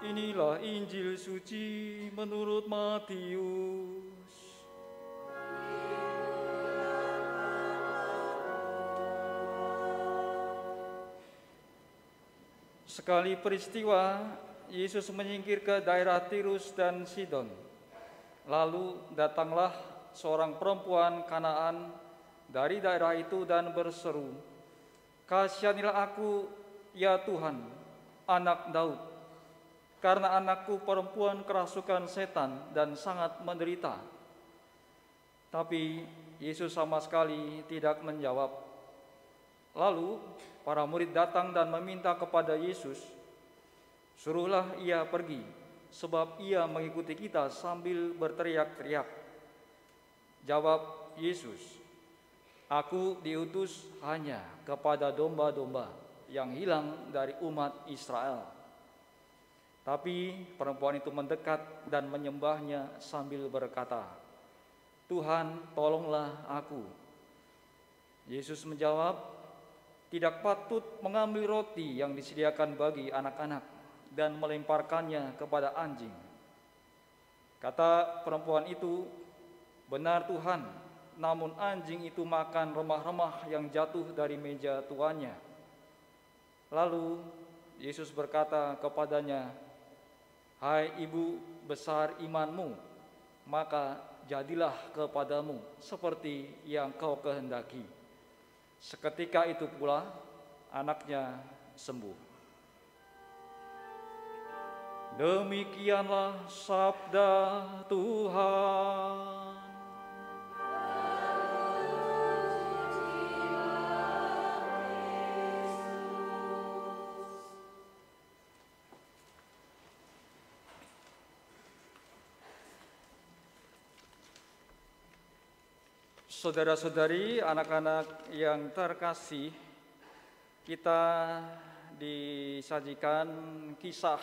Inilah Injil suci menurut Matius. Sekali peristiwa, Yesus menyingkir ke daerah Tirus dan Sidon. Lalu datanglah seorang perempuan Kanaan dari daerah itu dan berseru, "Kasihanilah aku, ya Tuhan, anak Daud, karena anakku perempuan kerasukan setan dan sangat menderita." Tapi Yesus sama sekali tidak menjawab. Lalu para murid datang dan meminta kepada Yesus, "Suruhlah ia pergi, sebab ia mengikuti kita," sambil berteriak-teriak. Jawab Yesus, "Aku diutus hanya kepada domba-domba yang hilang dari umat Israel." Tapi perempuan itu mendekat dan menyembahnya sambil berkata, "Tuhan, tolonglah aku." Yesus menjawab, "Tidak patut mengambil roti yang disediakan bagi anak-anak dan melemparkannya kepada anjing." Kata perempuan itu, "Benar Tuhan, namun anjing itu makan remah-remah yang jatuh dari meja tuannya." Lalu Yesus berkata kepadanya, "Hai ibu, besar imanmu, maka jadilah kepadamu seperti yang kau kehendaki." Seketika itu pula anaknya sembuh. Demikianlah sabda Tuhan. Saudara-saudari, anak-anak yang terkasih, kita disajikan kisah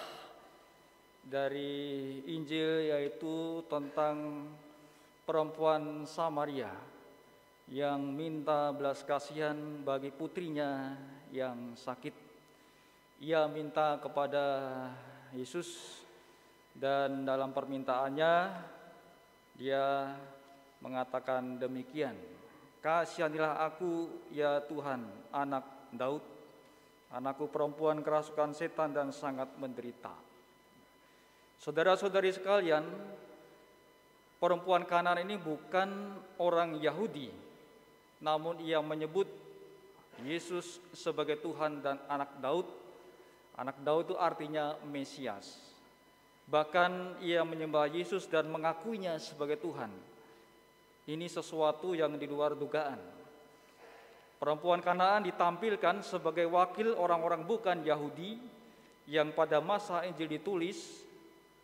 dari Injil, yaitu tentang perempuan Samaria yang minta belas kasihan bagi putrinya yang sakit. Ia minta kepada Yesus, dan dalam permintaannya dia mengatakan demikian, "Kasihanilah aku, ya Tuhan, anak Daud, anakku perempuan kerasukan setan dan sangat menderita." Saudara-saudari sekalian, perempuan Kanaan ini bukan orang Yahudi, namun ia menyebut Yesus sebagai Tuhan dan anak Daud. Anak Daud itu artinya Mesias. Bahkan ia menyembah Yesus dan mengakuinya sebagai Tuhan. Ini sesuatu yang di luar dugaan. Perempuan Kanaan ditampilkan sebagai wakil orang-orang bukan Yahudi yang pada masa Injil ditulis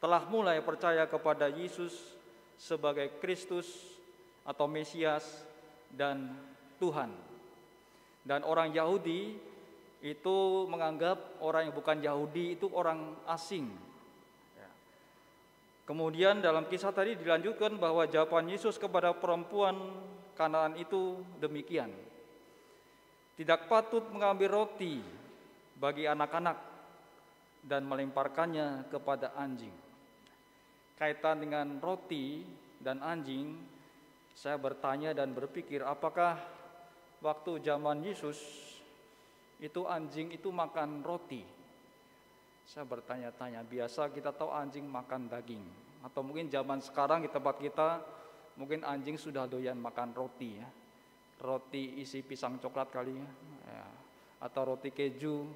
telah mulai percaya kepada Yesus sebagai Kristus atau Mesias dan Tuhan. Dan orang Yahudi itu menganggap orang yang bukan Yahudi itu orang asing. Kemudian dalam kisah tadi dilanjutkan bahwa jawaban Yesus kepada perempuan Kanaan itu demikian, "Tidak patut mengambil roti bagi anak-anak dan melemparkannya kepada anjing." Kaitan dengan roti dan anjing, saya bertanya dan berpikir, apakah waktu zaman Yesus itu anjing itu makan roti? Saya bertanya-tanya, biasa kita tahu anjing makan daging, atau mungkin zaman sekarang di tempat kita mungkin anjing sudah doyan makan roti ya. Roti isi pisang coklat kali ya. Atau roti keju,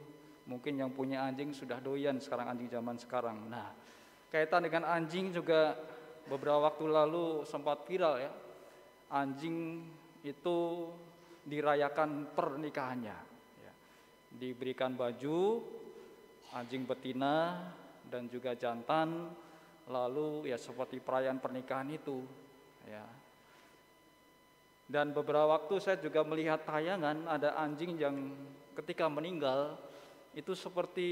mungkin yang punya anjing sudah doyan sekarang anjing zaman sekarang. Nah, kaitan dengan anjing juga beberapa waktu lalu sempat viral ya. Anjing itu dirayakan pernikahannya ya. Diberikan baju anjing betina dan juga jantan, lalu ya seperti perayaan pernikahan itu ya. Dan beberapa waktu saya juga melihat tayangan ada anjing yang ketika meninggal itu seperti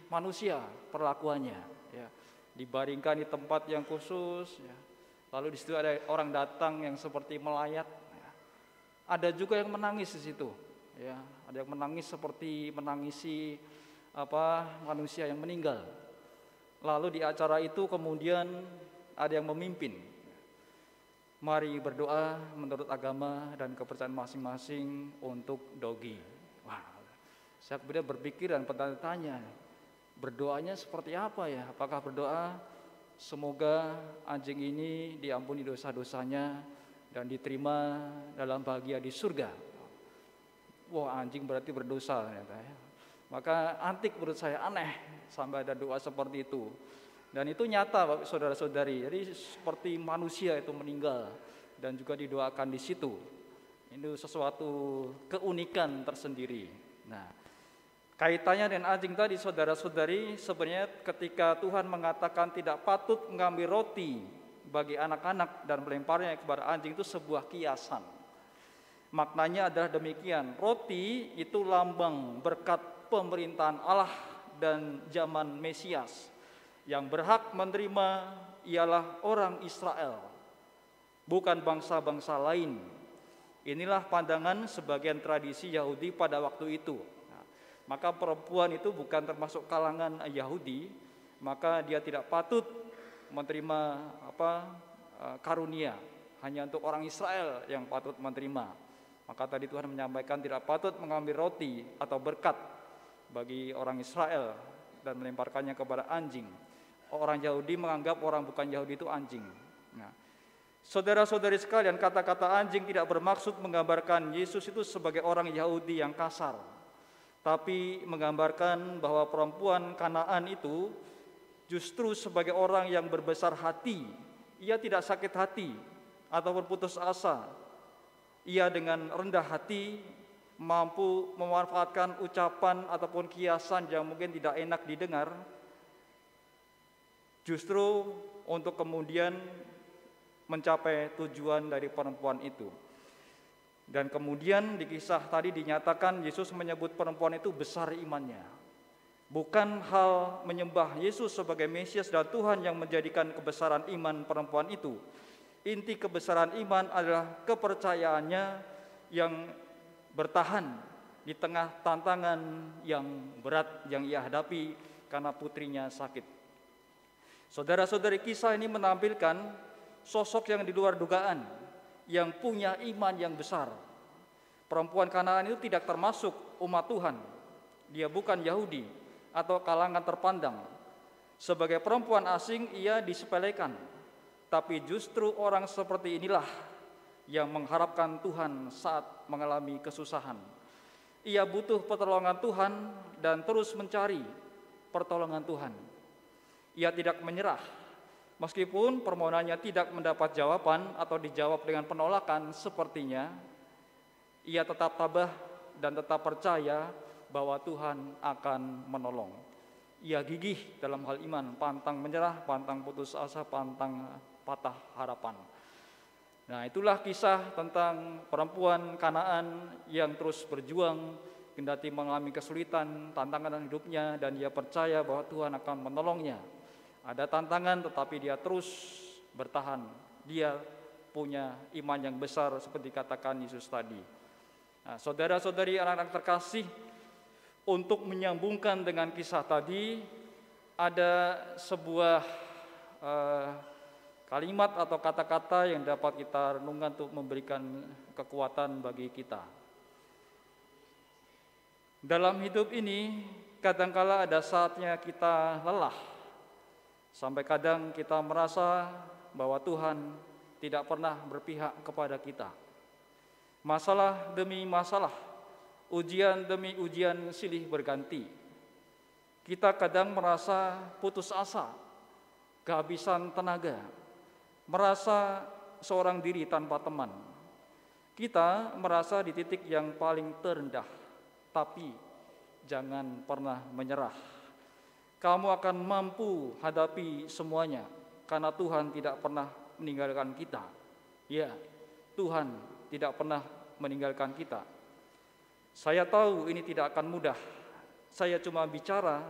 manusia perlakuannya ya. Dibaringkan di tempat yang khusus ya. Lalu di situ ada orang datang yang seperti melayat ya. Ada juga yang menangis di situ ya. Ada yang menangis seperti menangisi manusia yang meninggal. Lalu di acara itu kemudian ada yang memimpin. Mari berdoa menurut agama dan kepercayaan masing-masing untuk Dogi. Wah, saya kemudian berpikir dan bertanya-tanya, berdoanya seperti apa ya? Apakah berdoa semoga anjing ini diampuni dosa-dosanya dan diterima dalam bahagia di surga? Wah, anjing berarti berdosa ternyata ya. Maka antik menurut saya, aneh sampai ada doa seperti itu. Dan itu nyata Bapak saudara-saudari. Jadi seperti manusia itu meninggal dan juga didoakan di situ. Ini sesuatu keunikan tersendiri. Nah, kaitannya dengan anjing tadi saudara-saudari, sebenarnya ketika Tuhan mengatakan tidak patut mengambil roti bagi anak-anak dan melemparnya kepada anjing, itu sebuah kiasan. Maknanya adalah demikian, roti itu lambang berkat pemerintahan Allah dan zaman Mesias. Yang berhak menerima ialah orang Israel, bukan bangsa-bangsa lain. Inilah pandangan sebagian tradisi Yahudi pada waktu itu. Nah, maka perempuan itu bukan termasuk kalangan Yahudi, maka dia tidak patut menerima karunia. Hanya untuk orang Israel yang patut menerima. Maka tadi Tuhan menyampaikan tidak patut mengambil roti atau berkat bagi orang Israel dan melemparkannya kepada anjing. Orang Yahudi menganggap orang bukan Yahudi itu anjing. Nah, saudara-saudari sekalian, kata-kata anjing tidak bermaksud menggambarkan Yesus itu sebagai orang Yahudi yang kasar, tapi menggambarkan bahwa perempuan Kanaan itu justru sebagai orang yang berbesar hati. Ia tidak sakit hati ataupun putus asa. Ia dengan rendah hati mampu memanfaatkan ucapan ataupun kiasan yang mungkin tidak enak didengar, justru untuk kemudian mencapai tujuan dari perempuan itu. Dan kemudian di kisah tadi dinyatakan Yesus menyebut perempuan itu besar imannya. Bukan hal menyembah Yesus sebagai Mesias dan Tuhan yang menjadikan kebesaran iman perempuan itu. Inti kebesaran iman adalah kepercayaannya yang bertahan di tengah tantangan yang berat yang ia hadapi karena putrinya sakit. Saudara-saudari, kisah ini menampilkan sosok yang di luar dugaan, yang punya iman yang besar. Perempuan Kanaan itu tidak termasuk umat Tuhan. Dia bukan Yahudi atau kalangan terpandang. Sebagai perempuan asing, ia disepelekan. Tapi justru orang seperti inilah yang mengharapkan Tuhan saat mengalami kesusahan. Ia butuh pertolongan Tuhan dan terus mencari pertolongan Tuhan. Ia tidak menyerah, meskipun permohonannya tidak mendapat jawaban atau dijawab dengan penolakan sepertinya, ia tetap tabah dan tetap percaya bahwa Tuhan akan menolong. Ia gigih dalam hal iman, pantang menyerah, pantang putus asa, pantang patah harapan. Nah, itulah kisah tentang perempuan Kanaan yang terus berjuang, kendati mengalami kesulitan, tantangan dalam hidupnya, dan dia percaya bahwa Tuhan akan menolongnya. Ada tantangan tetapi dia terus bertahan. Dia punya iman yang besar seperti katakan Yesus tadi. Nah, saudara-saudari, anak-anak terkasih, untuk menyambungkan dengan kisah tadi, ada sebuah kalimat atau kata-kata yang dapat kita renungkan untuk memberikan kekuatan bagi kita. Dalam hidup ini, kadangkala ada saatnya kita lelah. Sampai kadang kita merasa bahwa Tuhan tidak pernah berpihak kepada kita. Masalah demi masalah, ujian demi ujian silih berganti. Kita kadang merasa putus asa, kehabisan tenaga, merasa seorang diri tanpa teman. Kita merasa di titik yang paling terendah, tapi jangan pernah menyerah. Kamu akan mampu hadapi semuanya, karena Tuhan tidak pernah meninggalkan kita. Ya, Tuhan tidak pernah meninggalkan kita. Saya tahu ini tidak akan mudah. Saya cuma bicara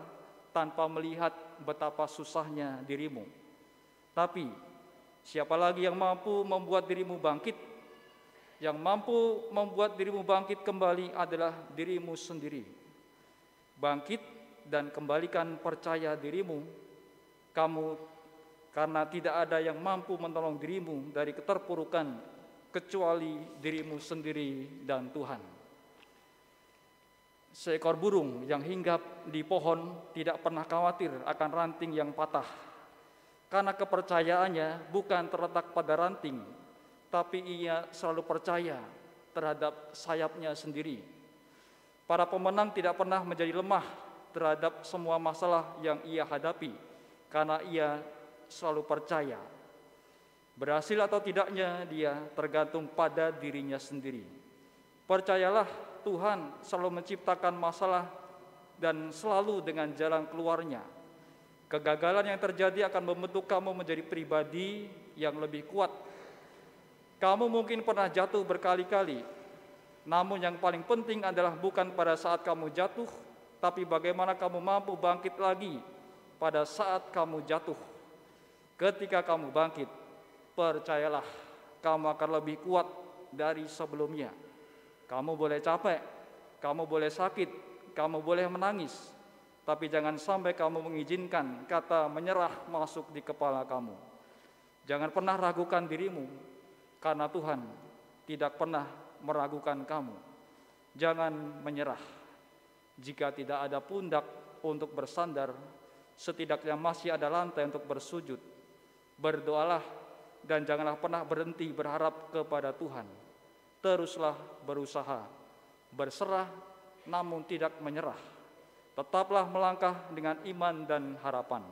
tanpa melihat betapa susahnya dirimu. Tapi siapa lagi yang mampu membuat dirimu bangkit? Yang mampu membuat dirimu bangkit kembali adalah dirimu sendiri. Bangkit dan kembalikan percaya dirimu Kamu, karena tidak ada yang mampu menolong dirimu dari keterpurukan kecuali dirimu sendiri dan Tuhan. Seekor burung yang hinggap di pohon tidak pernah khawatir akan ranting yang patah, karena kepercayaannya bukan terletak pada ranting, tapi ia selalu percaya terhadap sayapnya sendiri. Para pemenang tidak pernah menjadi lemah terhadap semua masalah yang ia hadapi, karena ia selalu percaya. Berhasil atau tidaknya dia tergantung pada dirinya sendiri. Percayalah, Tuhan selalu menciptakan masalah dan selalu dengan jalan keluarnya. Kegagalan yang terjadi akan membentuk kamu menjadi pribadi yang lebih kuat. Kamu mungkin pernah jatuh berkali-kali, namun yang paling penting adalah bukan pada saat kamu jatuh, tapi bagaimana kamu mampu bangkit lagi pada saat kamu jatuh. Ketika kamu bangkit, percayalah, kamu akan lebih kuat dari sebelumnya. Kamu boleh capek, kamu boleh sakit, kamu boleh menangis, tapi jangan sampai kamu mengizinkan kata menyerah masuk di kepala kamu. Jangan pernah ragukan dirimu, karena Tuhan tidak pernah meragukan kamu. Jangan menyerah. Jika tidak ada pundak untuk bersandar, setidaknya masih ada lantai untuk bersujud. Berdoalah dan janganlah pernah berhenti berharap kepada Tuhan. Teruslah berusaha, berserah namun tidak menyerah. Tetaplah melangkah dengan iman dan harapan.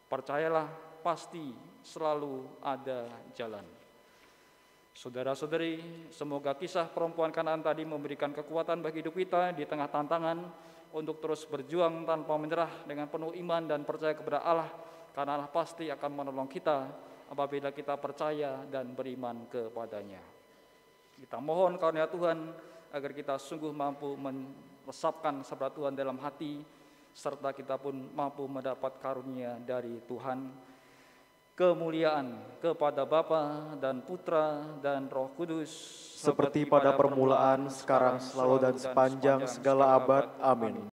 Percayalah, pasti selalu ada jalan. Saudara-saudari, semoga kisah perempuan Kanaan tadi memberikan kekuatan bagi hidup kita di tengah tantangan untuk terus berjuang tanpa menyerah dengan penuh iman dan percaya kepada Allah, karena Allah pasti akan menolong kita apabila kita percaya dan beriman kepadanya. Kita mohon karunia Tuhan agar kita sungguh mampu meresapkan sabda Tuhan dalam hati, serta kita pun mampu mendapat karunia dari Tuhan. Kemuliaan kepada Bapa dan Putra dan Roh Kudus, seperti pada permulaan, sekarang, selalu, dan sepanjang segala abad. Amin.